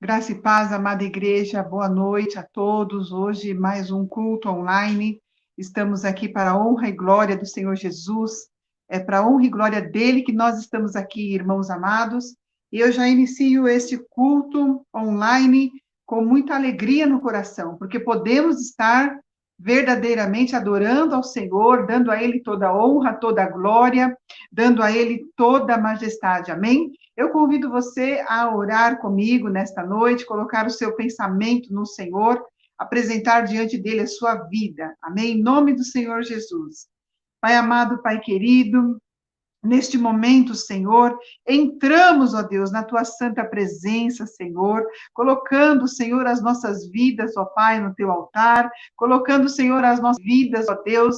Graça e paz, amada igreja, boa noite a todos. Hoje, mais um culto online. Estamos aqui para a honra e glória do Senhor Jesus. É para a honra e glória dele que nós estamos aqui, irmãos amados. E eu já inicio este culto online com muita alegria no coração, porque podemos estar verdadeiramente adorando ao Senhor, dando a ele toda a honra, toda a glória, dando a ele toda a majestade. Amém? Eu convido você a orar comigo nesta noite, colocar o seu pensamento no Senhor, apresentar diante dele a sua vida. Amém? Em nome do Senhor Jesus. Pai amado, Pai querido, neste momento, Senhor, entramos, ó Deus, na tua santa presença, Senhor, colocando, Senhor, as nossas vidas, ó Pai, no teu altar, colocando, Senhor, as nossas vidas, ó Deus,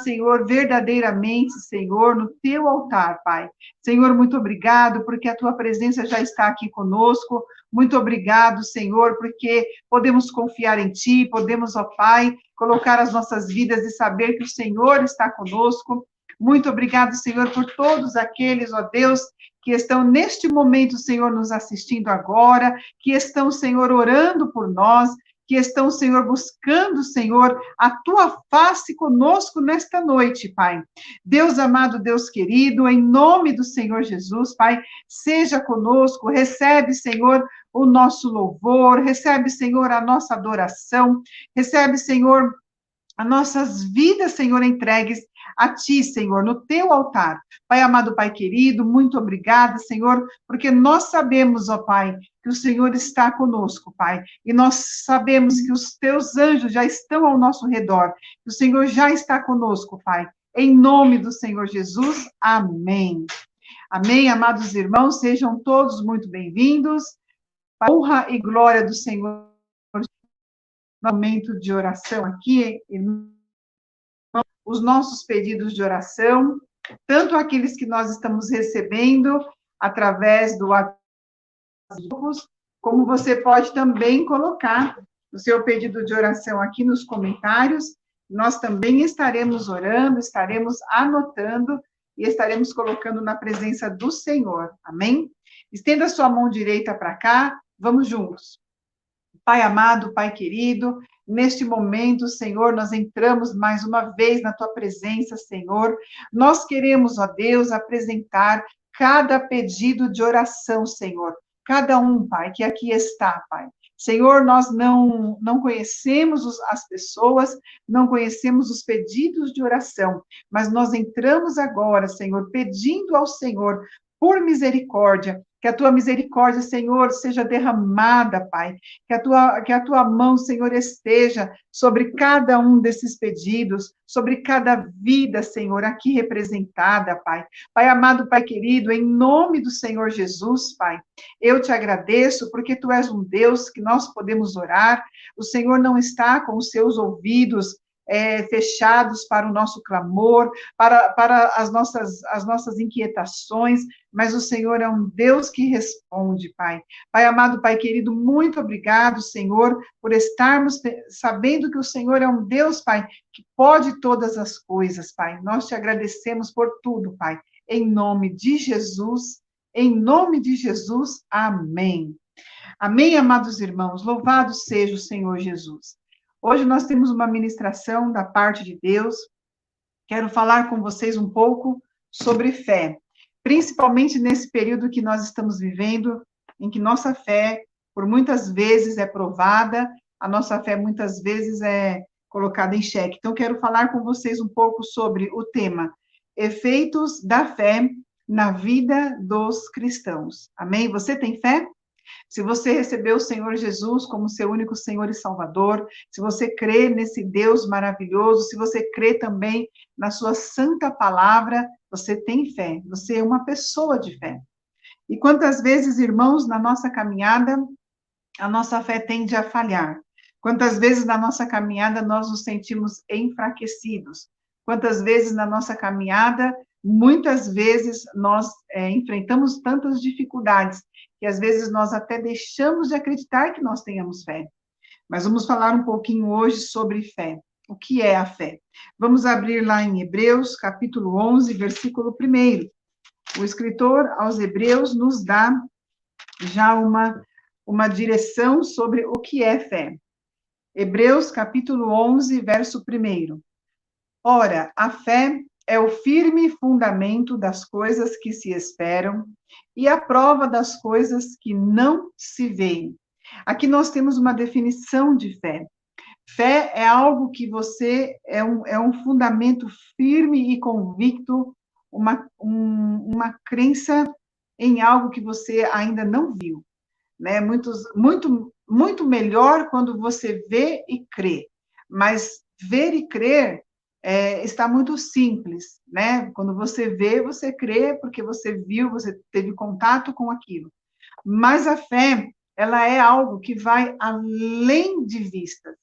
Senhor, verdadeiramente, Senhor, no teu altar, Pai. Senhor, muito obrigado, porque a tua presença já está aqui conosco. Muito obrigado, Senhor, porque podemos confiar em ti, podemos, ó Pai, colocar as nossas vidas e saber que o Senhor está conosco. Muito obrigado, Senhor, por todos aqueles, ó Deus, que estão neste momento, Senhor, nos assistindo agora, que estão, Senhor, orando por nós, que estão, Senhor, buscando, Senhor, a tua face conosco nesta noite, Pai. Deus amado, Deus querido, em nome do Senhor Jesus, Pai, seja conosco, recebe, Senhor, o nosso louvor, recebe, Senhor, a nossa adoração, recebe, Senhor, as nossas vidas, Senhor, entregues a Ti, Senhor, no Teu altar. Pai amado, Pai querido, muito obrigada, Senhor, porque nós sabemos, ó Pai, que o Senhor está conosco, Pai, e nós sabemos que os Teus anjos já estão ao nosso redor, que o Senhor já está conosco, Pai. Em nome do Senhor Jesus, amém. Amém, amados irmãos, sejam todos muito bem-vindos. A honra e glória do Senhor, no momento de oração aqui, os nossos pedidos de oração, tanto aqueles que nós estamos recebendo através do WhatsApp, como você pode também colocar o seu pedido de oração aqui nos comentários. Nós também estaremos orando, estaremos anotando e estaremos colocando na presença do Senhor. Amém? Estenda sua mão direita para cá, vamos juntos. Pai amado, Pai querido, neste momento, Senhor, nós entramos mais uma vez na tua presença, Senhor. Nós queremos, ó Deus, apresentar cada pedido de oração, Senhor. Cada um, Pai, que aqui está, Pai. Senhor, nós não conhecemos as pessoas, não conhecemos os pedidos de oração, mas nós entramos agora, Senhor, pedindo ao Senhor por misericórdia, que a tua misericórdia, Senhor, seja derramada, Pai, que a tua mão, Senhor, esteja sobre cada um desses pedidos, sobre cada vida, Senhor, aqui representada, Pai. Pai amado, Pai querido, em nome do Senhor Jesus, Pai, eu te agradeço porque tu és um Deus que nós podemos orar, o Senhor não está com os seus ouvidos fechados para o nosso clamor, para as nossas inquietações, mas o Senhor é um Deus que responde, Pai. Pai amado, Pai querido, muito obrigado, Senhor, por estarmos sabendo que o Senhor é um Deus, Pai, que pode todas as coisas, Pai. Nós te agradecemos por tudo, Pai. Em nome de Jesus, amém. Amém, amados irmãos, louvado seja o Senhor Jesus. Hoje nós temos uma ministração da parte de Deus. Quero falar com vocês um pouco sobre fé, principalmente nesse período que nós estamos vivendo, em que nossa fé, por muitas vezes, é provada, a nossa fé muitas vezes é colocada em xeque. Então, quero falar com vocês um pouco sobre o tema efeitos da fé na vida dos cristãos. Amém? Você tem fé? Se você recebeu o Senhor Jesus como seu único Senhor e Salvador, se você crê nesse Deus maravilhoso, se você crê também na sua santa palavra, você tem fé, você é uma pessoa de fé. E quantas vezes, irmãos, na nossa caminhada, a nossa fé tende a falhar? Quantas vezes na nossa caminhada nós nos sentimos enfraquecidos? Quantas vezes na nossa caminhada, muitas vezes nós enfrentamos tantas dificuldades que às vezes nós até deixamos de acreditar que nós tenhamos fé. Mas vamos falar um pouquinho hoje sobre fé. O que é a fé? Vamos abrir lá em Hebreus, capítulo 11, versículo 1. O escritor aos Hebreus nos dá já uma direção sobre o que é fé. Hebreus, capítulo 11, verso 1. Ora, a fé é o firme fundamento das coisas que se esperam e a prova das coisas que não se veem. Aqui nós temos uma definição de fé. Fé é algo que você é um fundamento firme e convicto, uma crença em algo que você ainda não viu, né? Muito melhor quando você vê e crê, mas ver e crer está muito simples, né? Quando você vê, você crê porque você viu, você teve contato com aquilo. Mas a fé, ela é algo que vai além de vistas,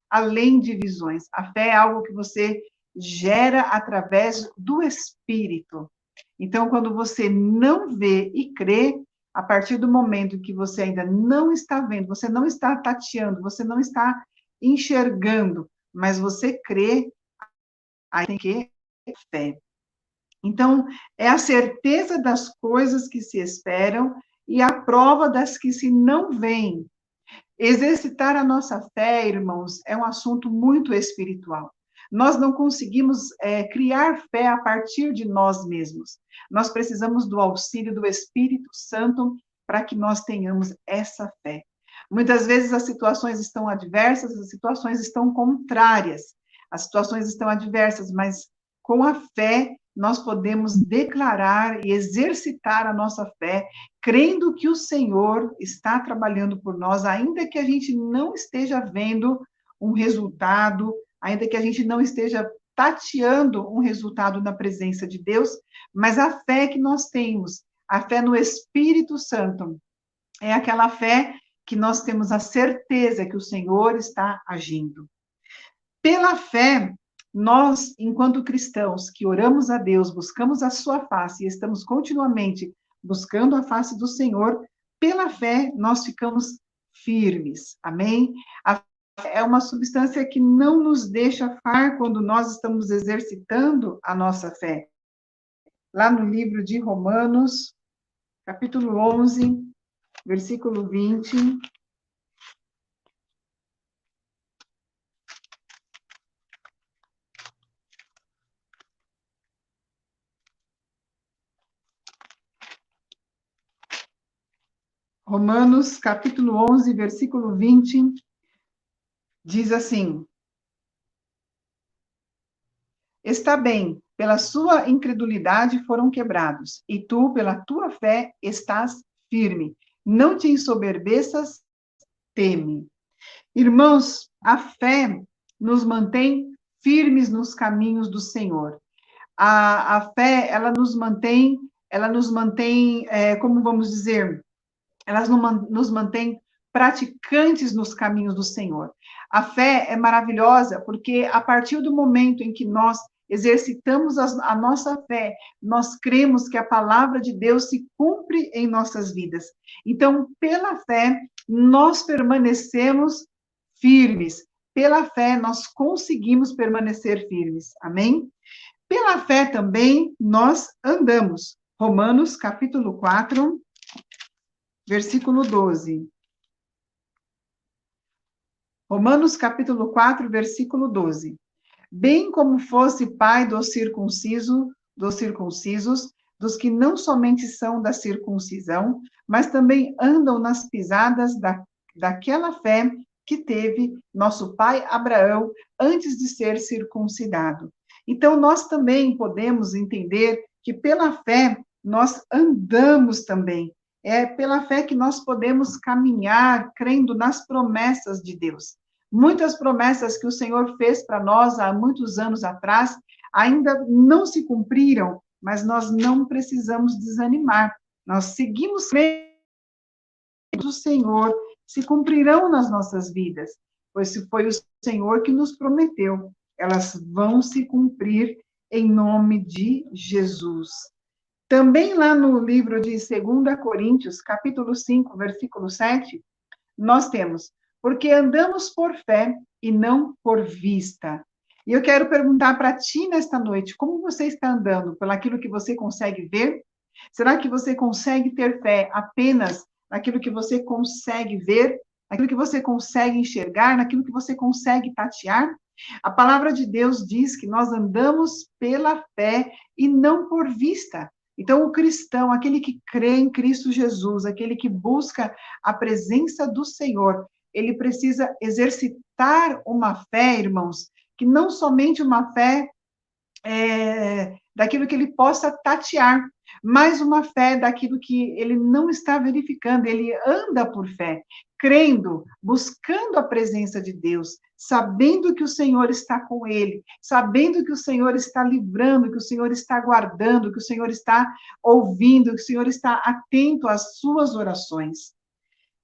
além de visões. A fé é algo que você gera através do Espírito. Então, quando você não vê e crê, a partir do momento que você ainda não está vendo, você não está tateando, você não está enxergando, mas você crê, aí tem que ter fé. Então, é a certeza das coisas que se esperam e a prova das que se não veem. Exercitar a nossa fé, irmãos, é um assunto muito espiritual. Nós não conseguimos criar fé a partir de nós mesmos. Nós precisamos do auxílio do Espírito Santo para que nós tenhamos essa fé. Muitas vezes as situações estão adversas, as situações estão contrárias, as situações estão adversas, mas com a fé nós podemos declarar e exercitar a nossa fé, crendo que o Senhor está trabalhando por nós, ainda que a gente não esteja vendo um resultado, ainda que a gente não esteja tateando um resultado na presença de Deus, mas a fé que nós temos, a fé no Espírito Santo, é aquela fé que nós temos a certeza que o Senhor está agindo. Pela fé, nós, enquanto cristãos, que oramos a Deus, buscamos a sua face e estamos continuamente buscando a face do Senhor, pela fé, nós ficamos firmes. Amém? A fé é uma substância que não nos deixa falhar quando nós estamos exercitando a nossa fé. Lá no livro de Romanos, capítulo 11, versículo 20. Romanos, capítulo 11, versículo 20, diz assim: Está bem, pela sua incredulidade foram quebrados, e tu, pela tua fé, estás firme. Não te ensoberbeças, teme. Irmãos, a fé nos mantém firmes nos caminhos do Senhor. A fé, ela nos mantém, como vamos dizer, elas nos mantêm praticantes nos caminhos do Senhor. A fé é maravilhosa porque a partir do momento em que nós exercitamos a nossa fé, nós cremos que a palavra de Deus se cumpre em nossas vidas. Então, pela fé, nós permanecemos firmes. Pela fé, nós conseguimos permanecer firmes. Amém? Pela fé também, nós andamos. Romanos, capítulo 4, versículo 12. Romanos, capítulo 4, versículo 12. Bem como fosse pai dos circuncisos, dos que não somente são da circuncisão, mas também andam nas pisadas daquela fé que teve nosso pai Abraão antes de ser circuncidado. Então, nós também podemos entender que pela fé nós andamos também. É pela fé que nós podemos caminhar crendo nas promessas de Deus. Muitas promessas que o Senhor fez para nós há muitos anos atrás ainda não se cumpriram, mas nós não precisamos desanimar. Nós seguimos crendo que o Senhor se cumprirão nas nossas vidas, pois se foi o Senhor que nos prometeu, elas vão se cumprir em nome de Jesus. Também lá no livro de 2 Coríntios, capítulo 5, versículo 7, nós temos: porque andamos por fé e não por vista. E eu quero perguntar para ti nesta noite, como você está andando? Pelaquilo que você consegue ver? Será que você consegue ter fé apenas naquilo que você consegue ver, naquilo que você consegue enxergar, naquilo que você consegue tatear. A palavra de Deus diz que nós andamos pela fé e não por vista. Então, o cristão, aquele que crê em Cristo Jesus, aquele que busca a presença do Senhor, ele precisa exercitar uma fé, irmãos, que não somente uma fé daquilo que ele possa tatear, mas uma fé daquilo que ele não está verificando, ele anda por fé, crendo, buscando a presença de Deus, sabendo que o Senhor está com ele, sabendo que o Senhor está livrando, que o Senhor está guardando, que o Senhor está ouvindo, que o Senhor está atento às suas orações.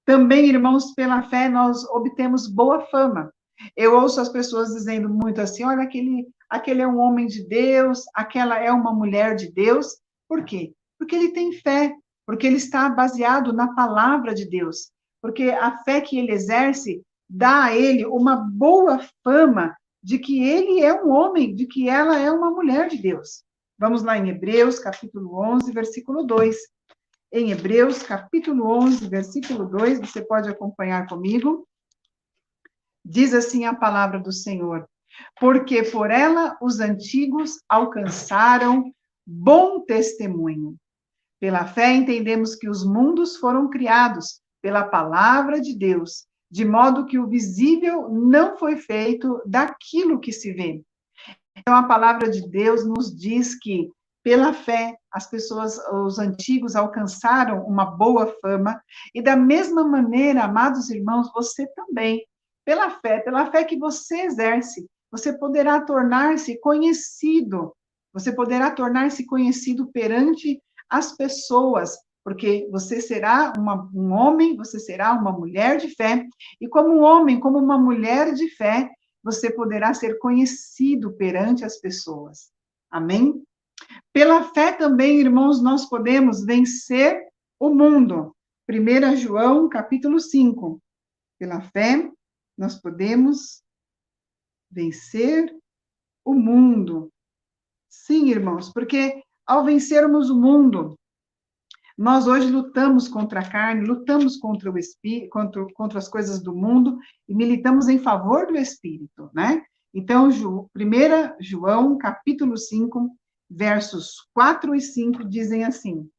Também, irmãos, pela fé nós obtemos boa fama. Eu ouço as pessoas dizendo muito assim, olha, aquele é um homem de Deus, aquela é uma mulher de Deus. Por quê? Porque ele tem fé, porque ele está baseado na palavra de Deus, porque a fé que ele exerce dá a ele uma boa fama de que ele é um homem, de que ela é uma mulher de Deus. Vamos lá em Hebreus, capítulo 11, versículo 2. Em Hebreus, capítulo 11, versículo 2, você pode acompanhar comigo. Diz assim a palavra do Senhor: porque por ela os antigos alcançaram bom testemunho. Pela fé entendemos que os mundos foram criados pela palavra de Deus, de modo que o visível não foi feito daquilo que se vê. Então a palavra de Deus nos diz que pela fé, as pessoas, os antigos, alcançaram uma boa fama, e da mesma maneira, amados irmãos, você também, pela fé que você exerce, você poderá tornar-se conhecido, perante as pessoas, porque você será um homem, você será uma mulher de fé, e como um homem, como uma mulher de fé, você poderá ser conhecido perante as pessoas. Amém? Pela fé também, irmãos, nós podemos vencer o mundo. 1 João, capítulo 5. Pela fé, nós podemos vencer o mundo. Sim, irmãos, porque ao vencermos o mundo, nós hoje lutamos contra a carne, lutamos contra o espírito, contra as coisas do mundo e militamos em favor do espírito, né? Então, 1 João, capítulo 5, versos 4 e 5 dizem assim: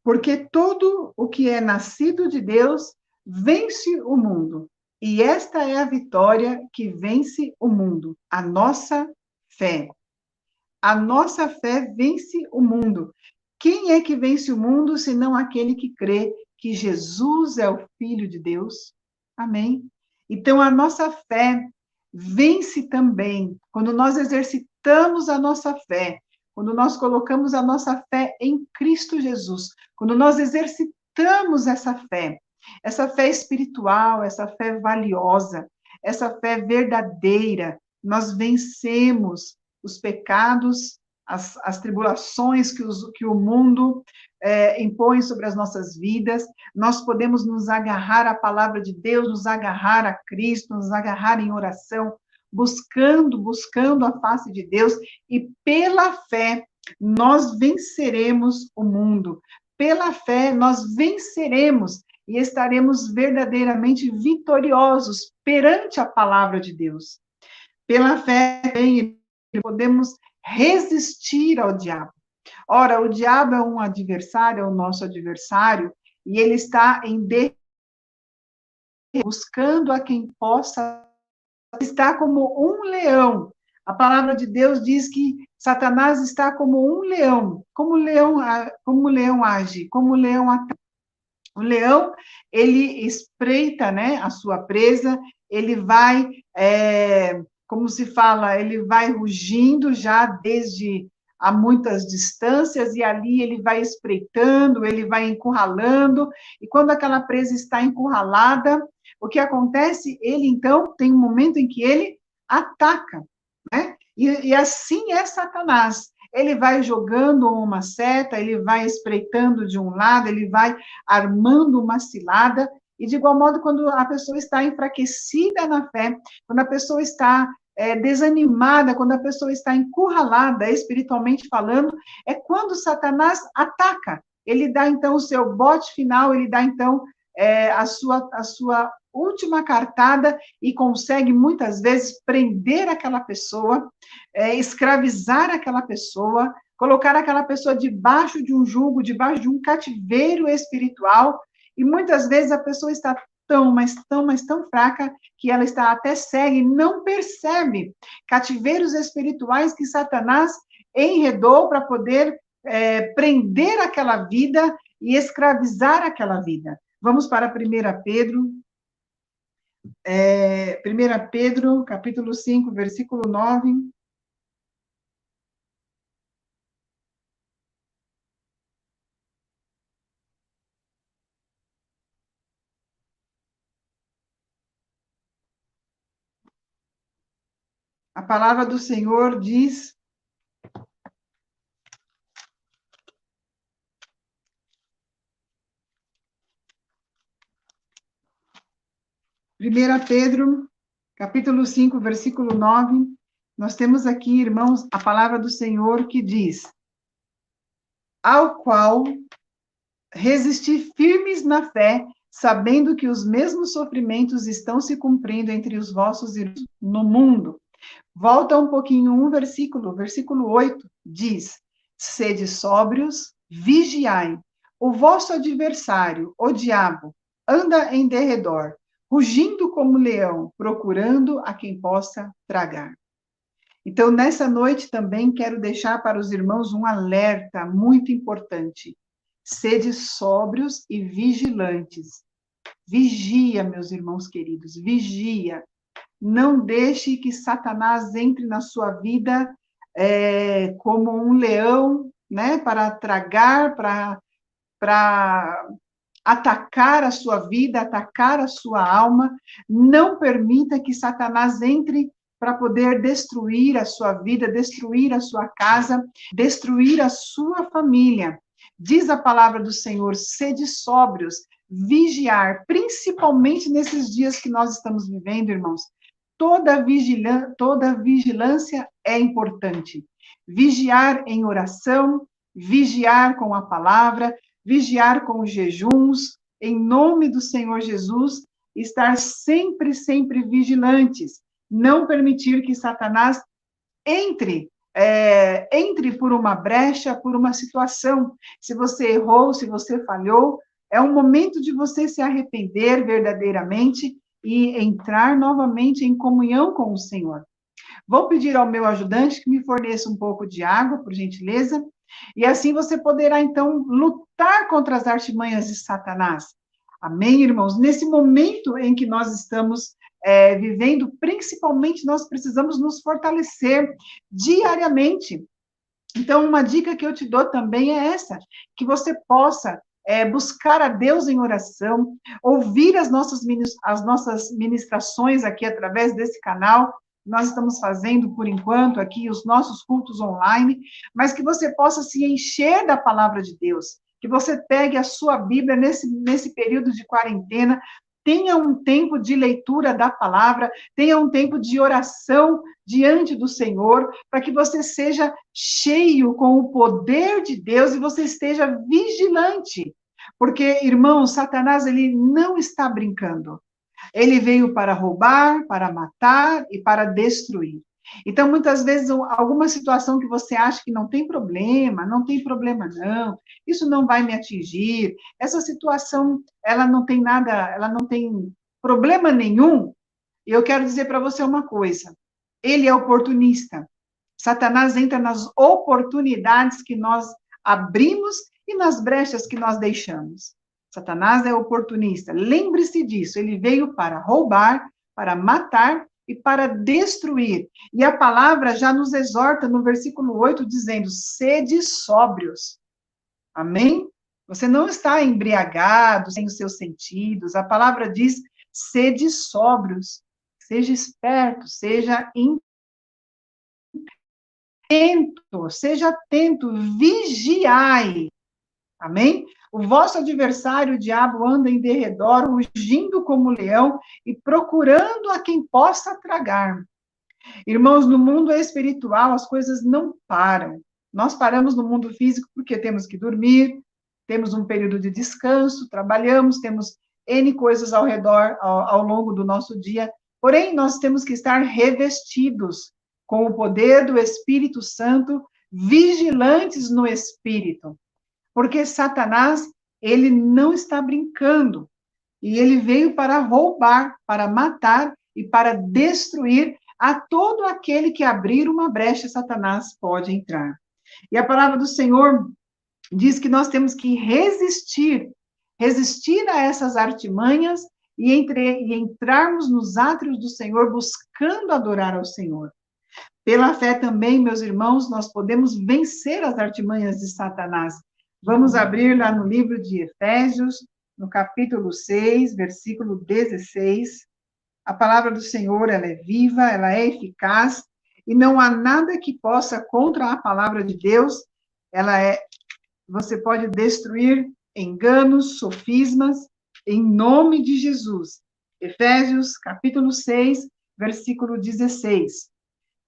porque todo o que é nascido de Deus vence o mundo. E esta é a vitória que vence o mundo, a nossa fé. A nossa fé vence o mundo. Quem é que vence o mundo, senão aquele que crê que Jesus é o Filho de Deus? Amém? Então, a nossa fé vence também quando nós exercitamos a nossa fé, quando nós colocamos a nossa fé em Cristo Jesus, quando nós exercitamos essa fé espiritual, essa fé valiosa, essa fé verdadeira, nós vencemos os pecados, as tribulações que o mundo impõe sobre as nossas vidas, nós podemos nos agarrar à palavra de Deus, nos agarrar a Cristo, nos agarrar em oração, buscando a face de Deus, e pela fé nós venceremos o mundo. Pela fé nós venceremos e estaremos verdadeiramente vitoriosos perante a palavra de Deus. Pela fé podemos resistir ao diabo. Ora, o diabo é um adversário, é o nosso adversário, e ele está buscando a quem possa, está como um leão. A palavra de Deus diz que Satanás está como um leão. Como o leão age, como o leão ataca. O leão, ele espreita, né, a sua presa, ele vai, como se fala, ele vai rugindo já desde a muitas distâncias, e ali ele vai espreitando, ele vai encurralando, e quando aquela presa está encurralada, o que acontece? Ele, então, tem um momento em que ele ataca, né? E assim é Satanás. Ele vai jogando uma seta, ele vai espreitando de um lado, ele vai armando uma cilada, E, de igual modo, quando a pessoa está enfraquecida na fé, quando a pessoa está desanimada, quando a pessoa está encurralada, espiritualmente falando, é quando Satanás ataca. Ele dá, então, o seu bote final, ele dá, então, a sua última cartada e consegue, muitas vezes, prender aquela pessoa, escravizar aquela pessoa, colocar aquela pessoa debaixo de um jugo, debaixo de um cativeiro espiritual, e muitas vezes a pessoa está mas tão fraca, que ela está até cega e não percebe cativeiros espirituais que Satanás enredou para poder prender aquela vida e escravizar aquela vida. Vamos para 1 Pedro, 1 Pedro, capítulo 5, versículo 9. A palavra do Senhor diz: Primeira Pedro, capítulo 5, versículo 9, nós temos aqui, irmãos, a palavra do Senhor que diz: ao qual resistir firmes na fé, sabendo que os mesmos sofrimentos estão se cumprindo entre os vossos irmãos no mundo. Volta um pouquinho, versículo 8, diz: sede sóbrios, vigiai. O vosso adversário, o diabo, anda em derredor, rugindo como leão, procurando a quem possa tragar. Então, nessa noite também quero deixar para os irmãos um alerta muito importante. Sede sóbrios e vigilantes. Vigia, meus irmãos queridos, vigia. Não deixe que Satanás entre na sua vida como um leão, né, para tragar, para atacar a sua vida, atacar a sua alma. Não permita que Satanás entre para poder destruir a sua vida, destruir a sua casa, destruir a sua família. Diz a palavra do Senhor: sede sóbrios, vigiar, principalmente nesses dias que nós estamos vivendo, irmãos. Toda vigilância é importante. Vigiar em oração, vigiar com a palavra, vigiar com jejuns, em nome do Senhor Jesus, estar sempre, sempre vigilantes, não permitir que Satanás entre por uma brecha, por uma situação. Se você errou, se você falhou, é um momento de você se arrepender verdadeiramente e entrar novamente em comunhão com o Senhor. Vou pedir ao meu ajudante que me forneça um pouco de água, por gentileza, e assim você poderá, então, lutar contra as artimanhas de Satanás. Amém, irmãos? Nesse momento em que nós estamos vivendo, principalmente, nós precisamos nos fortalecer diariamente. Então, uma dica que eu te dou também é essa, que você possa buscar a Deus em oração, ouvir as nossas ministrações aqui através desse canal. Nós estamos fazendo, por enquanto, aqui os nossos cultos online, mas que você possa se encher da palavra de Deus, que você pegue a sua Bíblia nesse período de quarentena, tenha um tempo de leitura da palavra, tenha um tempo de oração diante do Senhor, para que você seja cheio com o poder de Deus e você esteja vigilante. Porque, irmão, Satanás, ele não está brincando. Ele veio para roubar, para matar e para destruir. Então, muitas vezes, alguma situação que você acha que não tem problema não, isso não vai me atingir, essa situação, ela não tem nada, ela não tem problema nenhum, e eu quero dizer para você uma coisa, ele é oportunista. Satanás entra nas oportunidades que nós abrimos e nas brechas que nós deixamos. Satanás é oportunista. Lembre-se disso. Ele veio para roubar, para matar e para destruir. E a palavra já nos exorta no versículo 8, dizendo: sede sóbrios. Amém? Você não está embriagado, sem os seus sentidos. A palavra diz: sede sóbrios. Seja esperto, seja atento, vigiai. Amém? O vosso adversário, o diabo, anda em derredor, rugindo como leão e procurando a quem possa tragar. Irmãos, no mundo espiritual, as coisas não param. Nós paramos no mundo físico porque temos que dormir, temos um período de descanso, trabalhamos, temos N coisas ao redor, ao longo do nosso dia. Porém, nós temos que estar revestidos com o poder do Espírito Santo, vigilantes no Espírito. Porque Satanás, ele não está brincando. E ele veio para roubar, para matar e para destruir a todo aquele que abrir uma brecha, Satanás pode entrar. E a palavra do Senhor diz que nós temos que resistir a essas artimanhas e entrarmos nos átrios do Senhor, buscando adorar ao Senhor. Pela fé também, meus irmãos, nós podemos vencer as artimanhas de Satanás. Vamos abrir lá no livro de Efésios, no capítulo 6, versículo 16. A palavra do Senhor, ela é viva, ela é eficaz, e não há nada que possa contra a palavra de Deus. Você pode destruir enganos, sofismas, em nome de Jesus. Efésios, capítulo 6, versículo 16.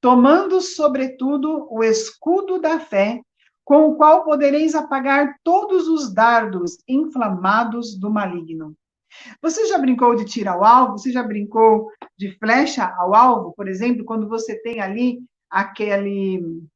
Tomando, sobretudo, o escudo da fé, com o qual podereis apagar todos os dardos inflamados do maligno. Você já brincou de tiro ao alvo? Você já brincou de flecha ao alvo? Por exemplo, quando você tem ali aquele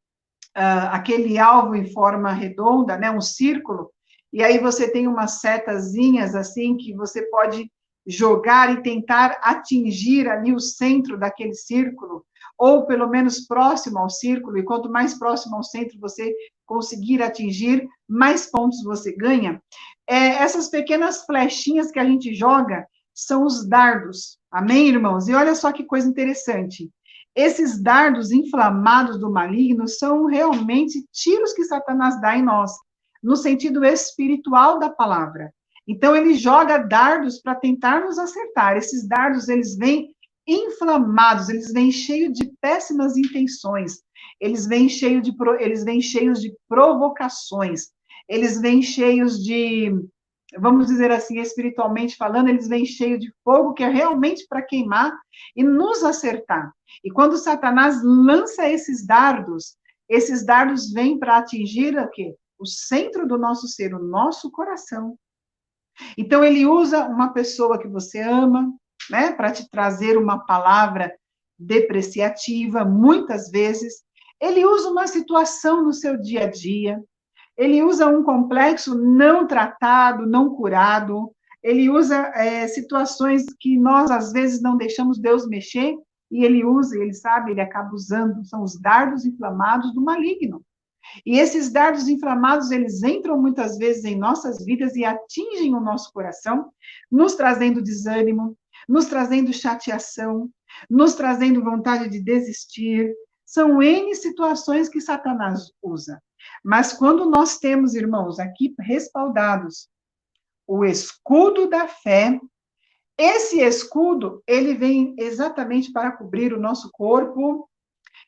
alvo em forma redonda, né, um círculo, e aí você tem umas setazinhas assim que você pode jogar e tentar atingir ali o centro daquele círculo, ou pelo menos próximo ao círculo, e quanto mais próximo ao centro você conseguir atingir, mais pontos você ganha. Essas pequenas flechinhas que a gente joga são os dardos, amém, irmãos? E olha só que coisa interessante. Esses dardos inflamados do maligno são realmente tiros que Satanás dá em nós, no sentido espiritual da palavra. Então, ele joga dardos para tentar nos acertar. Esses dardos, eles vêm inflamados, eles vêm cheios de péssimas intenções, eles vêm cheios de provocações, eles vêm cheios de, vamos dizer assim, espiritualmente falando, eles vêm cheios de fogo, que é realmente para queimar e nos acertar. E quando Satanás lança esses dardos vêm para atingir o quê? O centro do nosso ser, o nosso coração. Então, ele usa uma pessoa que você ama, né, para te trazer uma palavra depreciativa, muitas vezes. Ele usa uma situação no seu dia a dia. Ele usa um complexo não tratado, não curado. Ele usa situações que nós, às vezes, não deixamos Deus mexer, e ele usa, ele sabe, ele acaba usando. São os dardos inflamados do maligno. E esses dardos inflamados, eles entram muitas vezes em nossas vidas e atingem o nosso coração, nos trazendo desânimo, nos trazendo chateação, nos trazendo vontade de desistir. São N situações que Satanás usa. Mas quando nós temos, irmãos, aqui respaldados, o escudo da fé, esse escudo, ele vem exatamente para cobrir o nosso corpo,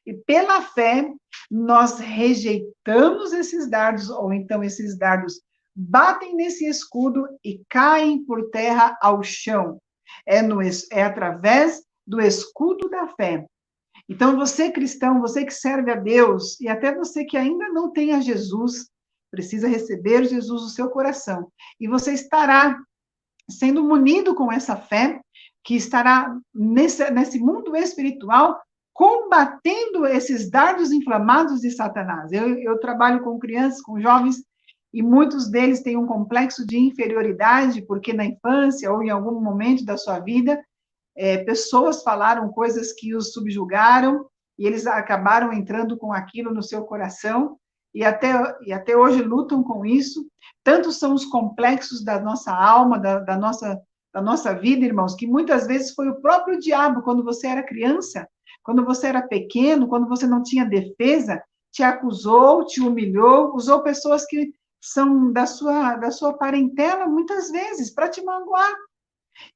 e pela fé, nós rejeitamos esses dardos, ou então esses dardos batem nesse escudo e caem por terra ao chão. É através do escudo da fé. Então, você cristão, você que serve a Deus, e até você que ainda não tem a Jesus, precisa receber Jesus no seu coração. E você estará sendo munido com essa fé, que estará nesse mundo espiritual, combatendo esses dardos inflamados de Satanás. Eu trabalho com crianças, com jovens, e muitos deles têm um complexo de inferioridade, porque na infância ou em algum momento da sua vida, pessoas falaram coisas que os subjugaram, e eles acabaram entrando com aquilo no seu coração, e até hoje lutam com isso. Tantos são os complexos da nossa alma, da nossa vida, irmãos, que muitas vezes foi o próprio diabo, quando você era criança, quando você era pequeno, quando você não tinha defesa, te acusou, te humilhou, usou pessoas que são da sua parentela, muitas vezes, para te magoar.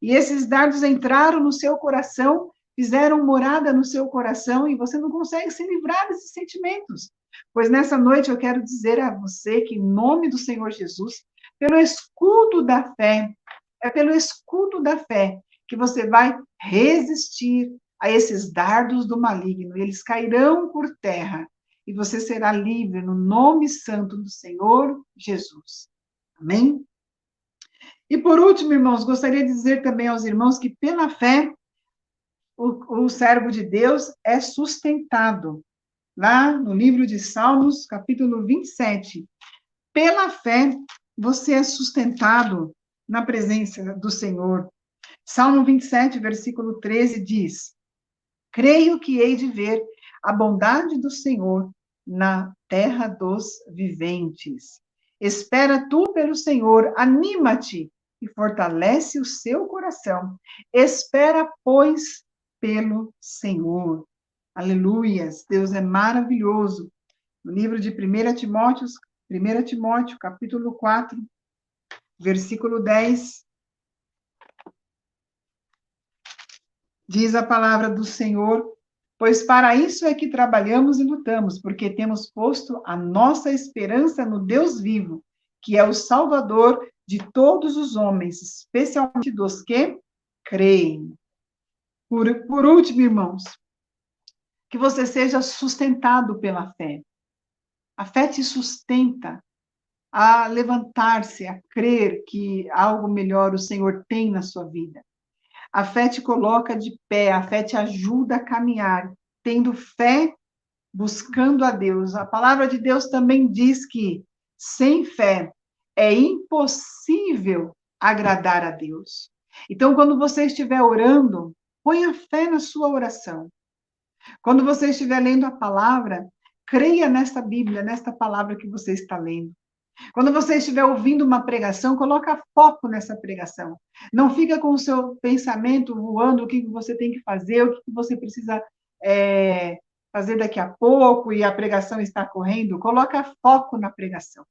E esses dardos entraram no seu coração, fizeram morada no seu coração, e você não consegue se livrar desses sentimentos. Pois nessa noite eu quero dizer a você que, em nome do Senhor Jesus, pelo escudo da fé. É pelo escudo da fé que você vai resistir a esses dardos do maligno. Eles cairão por terra e você será livre no nome santo do Senhor Jesus. Amém? E por último, irmãos, gostaria de dizer também aos irmãos que pela fé o servo de Deus é sustentado. Lá no livro de Salmos, capítulo 27. Pela fé, você é sustentado na presença do Senhor. Salmo 27, versículo 13 diz: Creio que hei de ver a bondade do Senhor na terra dos viventes. Espera tu pelo Senhor, anima-te e fortalece o seu coração. Espera, pois, pelo Senhor. Aleluias, Deus é maravilhoso. No livro de 1 Timóteo, capítulo 4, versículo 10, diz a palavra do Senhor: pois para isso é que trabalhamos e lutamos, porque temos posto a nossa esperança no Deus vivo, que é o Salvador de todos os homens, especialmente dos que creem. Por último, irmãos, que você seja sustentado pela fé. A fé te sustenta a levantar-se, a crer que algo melhor o Senhor tem na sua vida. A fé te coloca de pé, a fé te ajuda a caminhar, tendo fé, buscando a Deus. A palavra de Deus também diz que sem fé é impossível agradar a Deus. Então, quando você estiver orando, ponha fé na sua oração. Quando você estiver lendo a palavra, creia nesta Bíblia, nesta palavra que você está lendo. Quando você estiver ouvindo uma pregação, coloca foco nessa pregação. Não fica com o seu pensamento voando, o que você tem que fazer, o que você precisa fazer daqui a pouco e a pregação está correndo. Coloca foco na pregação.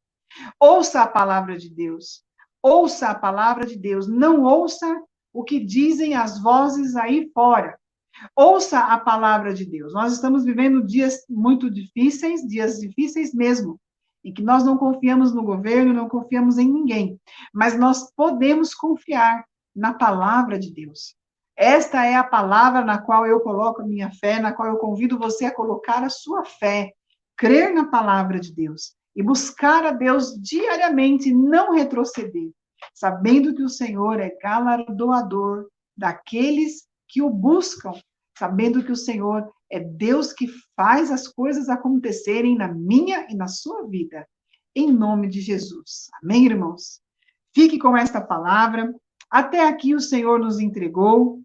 Ouça a palavra de Deus. Ouça a palavra de Deus. Não ouça o que dizem as vozes aí fora. Ouça a palavra de Deus. Nós estamos vivendo dias muito difíceis, dias difíceis mesmo, em que nós não confiamos no governo, não confiamos em ninguém, mas nós podemos confiar na palavra de Deus. Esta é a palavra na qual eu coloco a minha fé, na qual eu convido você a colocar a sua fé, crer na palavra de Deus e buscar a Deus diariamente, não retroceder, sabendo que o Senhor é galardoador daqueles que o buscam, sabendo que o Senhor é Deus que faz as coisas acontecerem na minha e na sua vida, em nome de Jesus. Amém, irmãos? Fique com esta palavra. Até aqui o Senhor nos entregou.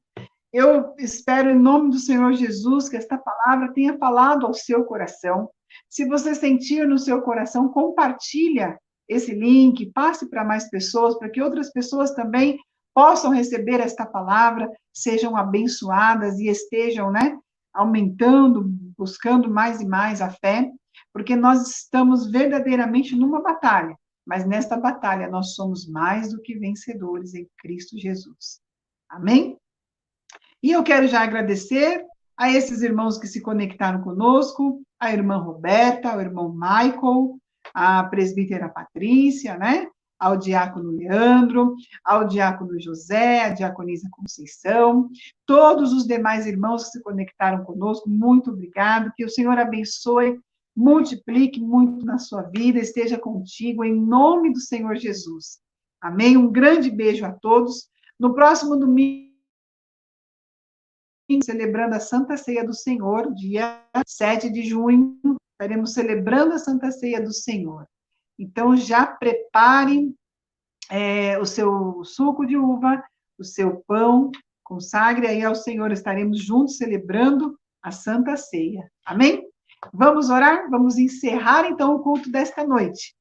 Eu espero, em nome do Senhor Jesus, que esta palavra tenha falado ao seu coração. Se você sentir no seu coração, compartilha esse link, passe para mais pessoas, para que outras pessoas também possam receber esta palavra, sejam abençoadas e estejam, aumentando, buscando mais e mais a fé, porque nós estamos verdadeiramente numa batalha, mas nesta batalha nós somos mais do que vencedores em Cristo Jesus. Amém? E eu quero já agradecer a esses irmãos que se conectaram conosco, a irmã Roberta, o irmão Michael, a presbítera Patrícia, ao diácono Leandro, ao diácono José, a diaconisa Conceição, todos os demais irmãos que se conectaram conosco, muito obrigado, que o Senhor abençoe, multiplique muito na sua vida, esteja contigo, em nome do Senhor Jesus. Amém? Um grande beijo a todos. No próximo domingo, celebrando a Santa Ceia do Senhor, dia 7 de junho, estaremos celebrando a Santa Ceia do Senhor. Então, já preparem o seu suco de uva, o seu pão, consagre aí ao Senhor, estaremos juntos celebrando a Santa Ceia. Amém? Vamos orar? Vamos encerrar, então, o culto desta noite.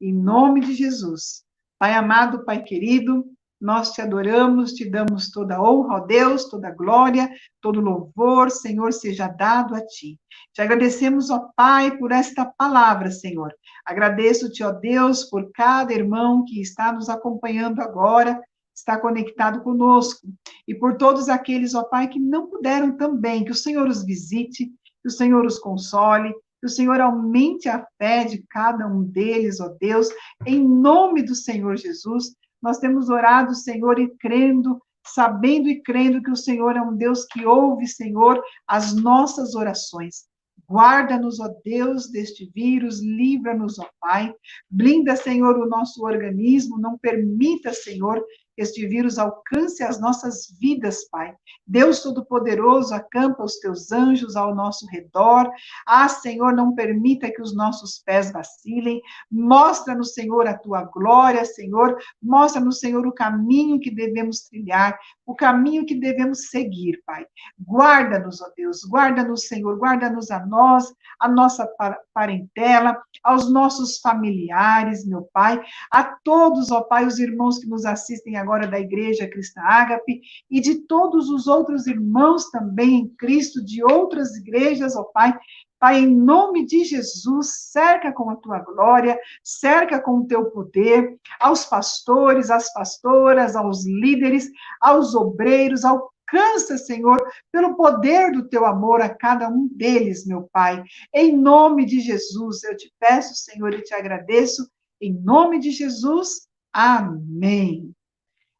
Em nome de Jesus. Pai amado, Pai querido, nós te adoramos, te damos toda a honra, ó Deus, toda a glória, todo louvor, Senhor, seja dado a ti. Te agradecemos, ó Pai, por esta palavra, Senhor. Agradeço-te, ó Deus, por cada irmão que está nos acompanhando agora, está conectado conosco, e por todos aqueles, ó Pai, que não puderam também, que o Senhor os visite, que o Senhor os console, que o Senhor aumente a fé de cada um deles, ó Deus, em nome do Senhor Jesus. Nós temos orado, Senhor, e crendo, sabendo e crendo que o Senhor é um Deus que ouve, Senhor, as nossas orações. Guarda-nos, ó Deus, deste vírus, livra-nos, ó Pai. Blinda, Senhor, o nosso organismo, não permita, Senhor, que este vírus alcance as nossas vidas, Pai. Deus Todo-Poderoso, acampa os teus anjos ao nosso redor. Ah, Senhor, não permita que os nossos pés vacilem. Mostra-nos, Senhor, a tua glória, Senhor. Mostra-nos, Senhor, o caminho que devemos trilhar, o caminho que devemos seguir, Pai. Guarda-nos, ó Deus, guarda-nos, Senhor, guarda-nos a nós, a nossa parentela, aos nossos familiares, meu Pai, a todos, ó Pai, os irmãos que nos assistem agora da Igreja Cristã Ágape e de todos os outros irmãos também em Cristo, de outras igrejas, ó Pai. Pai, em nome de Jesus, cerca com a tua glória, cerca com o teu poder, aos pastores, às pastoras, aos líderes, aos obreiros, alcança, Senhor, pelo poder do teu amor a cada um deles, meu Pai. Em nome de Jesus, eu te peço, Senhor, e te agradeço. Em nome de Jesus, amém.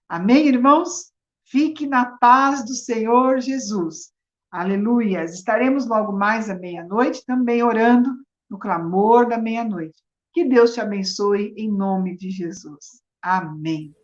Amém, irmãos? Fique na paz do Senhor Jesus. Aleluias. Estaremos logo mais à meia-noite, também orando no clamor da meia-noite. Que Deus te abençoe em nome de Jesus. Amém.